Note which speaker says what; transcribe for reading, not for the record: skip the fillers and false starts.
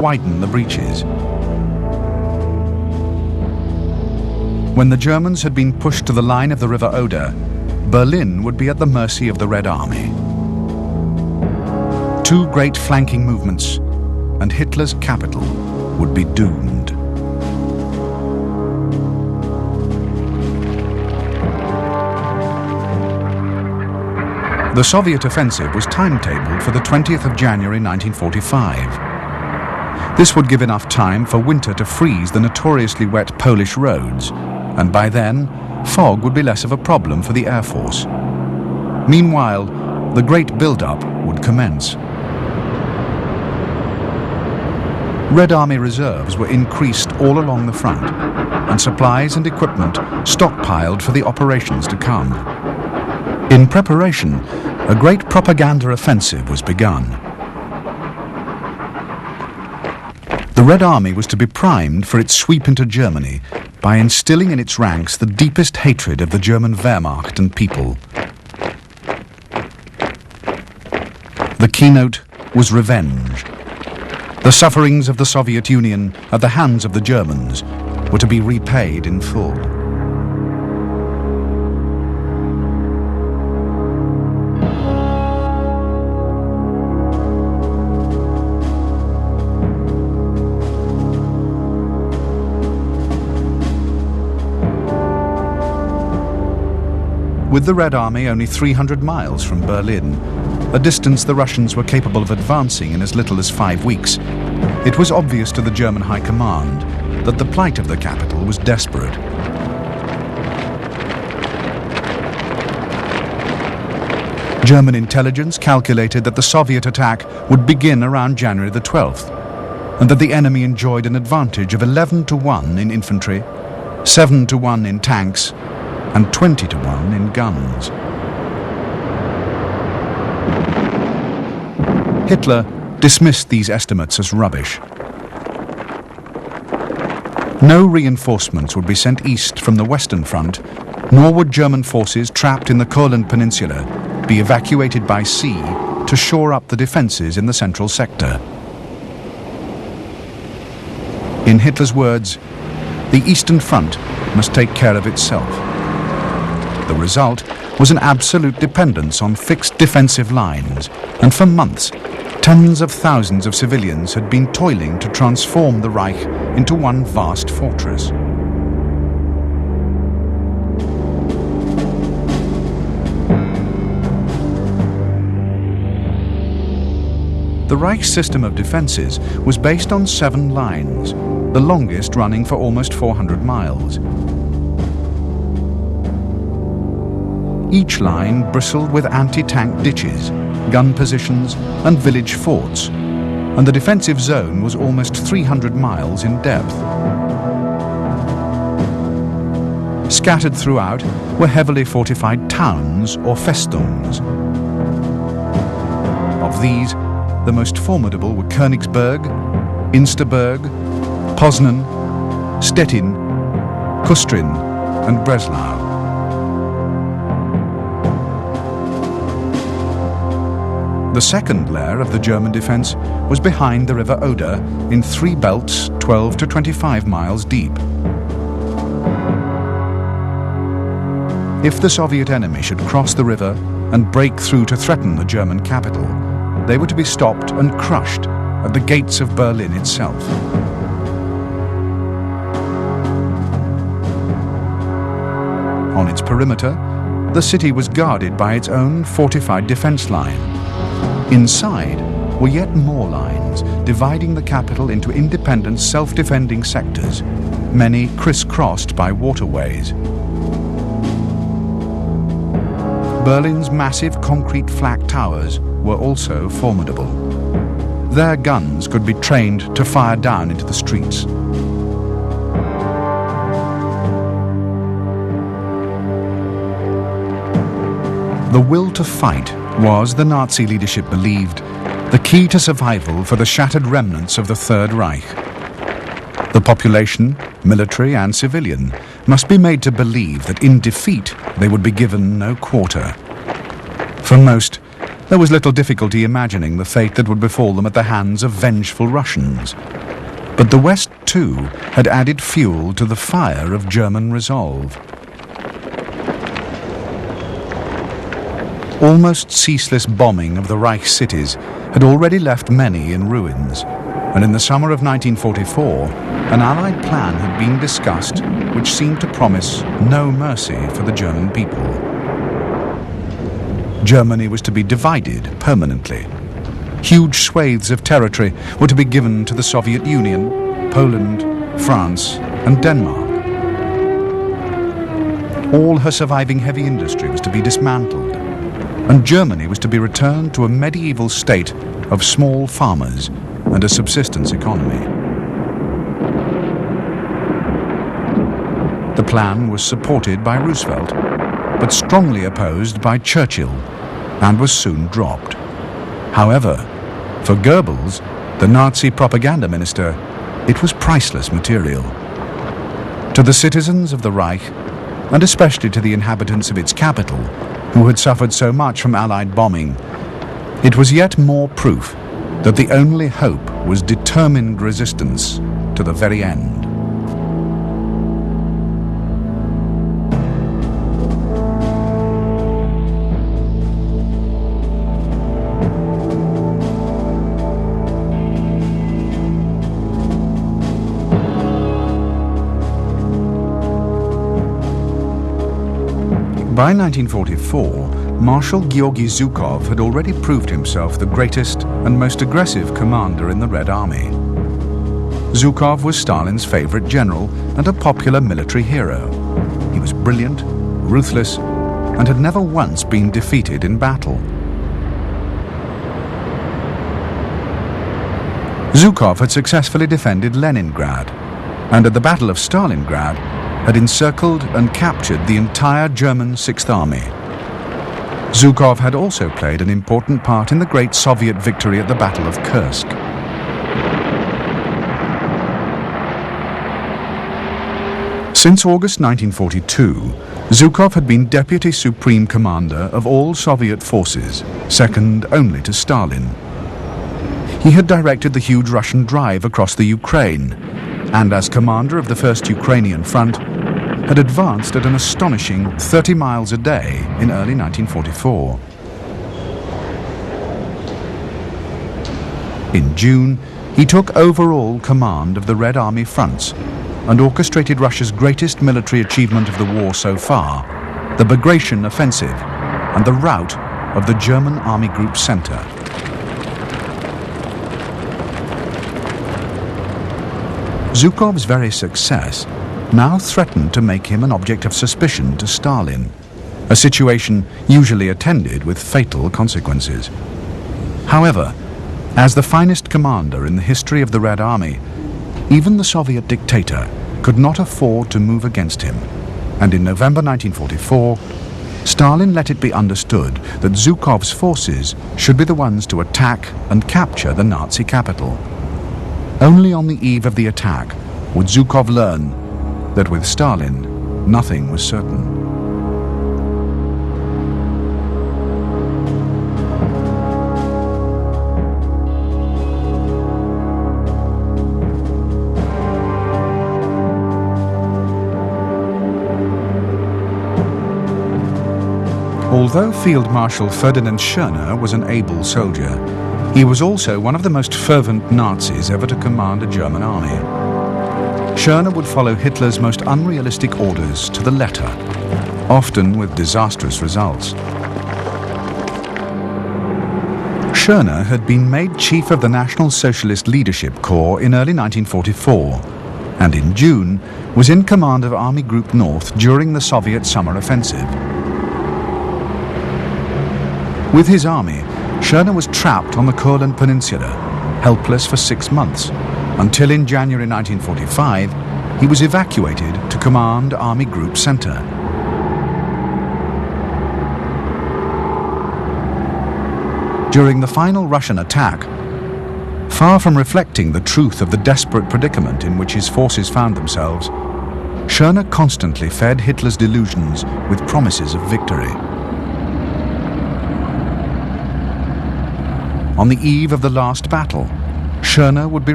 Speaker 1: widen the breaches. When the Germans had been pushed to the line of the River Oder, Berlin would be at the mercy of the Red Army. Two great flanking movements, and Hitler's capital would be doomed. The Soviet offensive was timetabled for the 20th of January 1945. This would give enough time for winter to freeze the notoriously wet Polish roads, and by then, fog would be less of a problem for the Air Force. Meanwhile, the great build-up would commence. Red Army reserves were increased all along the front, and supplies and equipment stockpiled for the operations to come. In preparation, a great propaganda offensive was begun. The Red Army was to be primed for its sweep into Germany by instilling in its ranks the deepest hatred of the German Wehrmacht and people. The keynote was revenge. The sufferings of the Soviet Union at the hands of the Germans were to be repaid in full. With the Red Army only 300 miles from Berlin, a distance the Russians were capable of advancing in as little as 5 weeks, it was obvious to the German High Command that the plight of the capital was desperate. German intelligence calculated that the Soviet attack would begin around January the 12th, and that the enemy enjoyed an advantage of 11-1 in infantry, 7-1 in tanks, and 20-1 in guns. Hitler dismissed these estimates as rubbish. No reinforcements would be sent east from the Western Front, nor would German forces trapped in the Courland Peninsula be evacuated by sea to shore up the defences in the central sector. In Hitler's words, the Eastern Front must take care of itself. The result was an absolute dependence on fixed defensive lines, and for months, tens of thousands of civilians had been toiling to transform the Reich into one vast fortress. The Reich's system of defences was based on 7 lines, the longest running for almost 400 miles. Each line bristled with anti-tank ditches, gun positions and village forts, and the defensive zone was almost 300 miles in depth. Scattered throughout were heavily fortified towns or Festungen. Of these, the most formidable were Königsberg, Insterburg, Poznan, Stettin, Kustrin and Breslau. The second layer of the German defence was behind the River Oder in 3 belts 12 to 25 miles deep. If the Soviet enemy should cross the river and break through to threaten the German capital, they were to be stopped and crushed at the gates of Berlin itself. On its perimeter, the city was guarded by its own fortified defence line. Inside were yet more lines, dividing the capital into independent self-defending sectors, many crisscrossed by waterways. Berlin's massive concrete flak towers were also formidable. Their guns could be trained to fire down into the streets. The will to fight was, the Nazi leadership believed, the key to survival for the shattered remnants of the Third Reich. The population, military and civilian, must be made to believe that in defeat they would be given no quarter. For most, There was little difficulty imagining the fate that would befall them at the hands of vengeful Russians. But the West, too, had added fuel to the fire of German resolve. Almost ceaseless bombing of the Reich cities had already left many in ruins, and in the summer of 1944, an Allied plan had been discussed which seemed to promise no mercy for the German people. Germany was to be divided permanently. Huge swathes of territory were to be given to the Soviet Union, Poland, France, and Denmark. All her surviving heavy industry was to be dismantled, and Germany was to be returned to a medieval state of small farmers and a subsistence economy. The plan was supported by Roosevelt, but strongly opposed by Churchill, and was soon dropped. However, for Goebbels, the Nazi propaganda minister, it was priceless material. To the citizens of the Reich, and especially to the inhabitants of its capital, who had suffered so much from Allied bombing, it was yet more proof that the only hope was determined resistance to the very end. By 1944, Marshal Georgy Zhukov had already proved himself the greatest and most aggressive commander in the Red Army. Zhukov was Stalin's favorite general and a popular military hero. He was brilliant, ruthless, and had never once been defeated in battle. Zhukov had successfully defended Leningrad, and at the Battle of Stalingrad, had encircled and captured the entire German Sixth Army. Zhukov had also played an important part in the great Soviet victory at the Battle of Kursk. Since August 1942, Zhukov had been Deputy Supreme Commander of all Soviet forces, second only to Stalin. He had directed the huge Russian drive across the Ukraine, and as commander of the First Ukrainian Front, had advanced at an astonishing 30 miles a day in early 1944. In June, he took overall command of the Red Army fronts and orchestrated Russia's greatest military achievement of the war so far, the Bagration Offensive, and the rout of the German Army Group Center. Zhukov's very success now threatened to make him an object of suspicion to Stalin, a situation usually attended with fatal consequences. However, as the finest commander in the history of the Red Army, even the Soviet dictator could not afford to move against him, and in November 1944, Stalin let it be understood that Zhukov's forces should be the ones to attack and capture the Nazi capital. Only on the eve of the attack would Zhukov learn that with Stalin, nothing was certain. Although Field Marshal Ferdinand Schörner was an able soldier, he was also one of the most fervent Nazis ever to command a German army. Schörner would follow Hitler's most unrealistic orders to the letter, often with disastrous results. Schörner had been made chief of the National Socialist Leadership Corps in early 1944, and in June was in command of Army Group North during the Soviet summer offensive. With his army, Schörner was trapped on the Courland Peninsula, helpless for 6 months, until in January 1945, he was evacuated to command Army Group Center. During the final Russian attack, far from reflecting the truth of the desperate predicament in which his forces found themselves, Schörner constantly fed Hitler's delusions with promises of victory. on the eve of the last battle, Schörner would be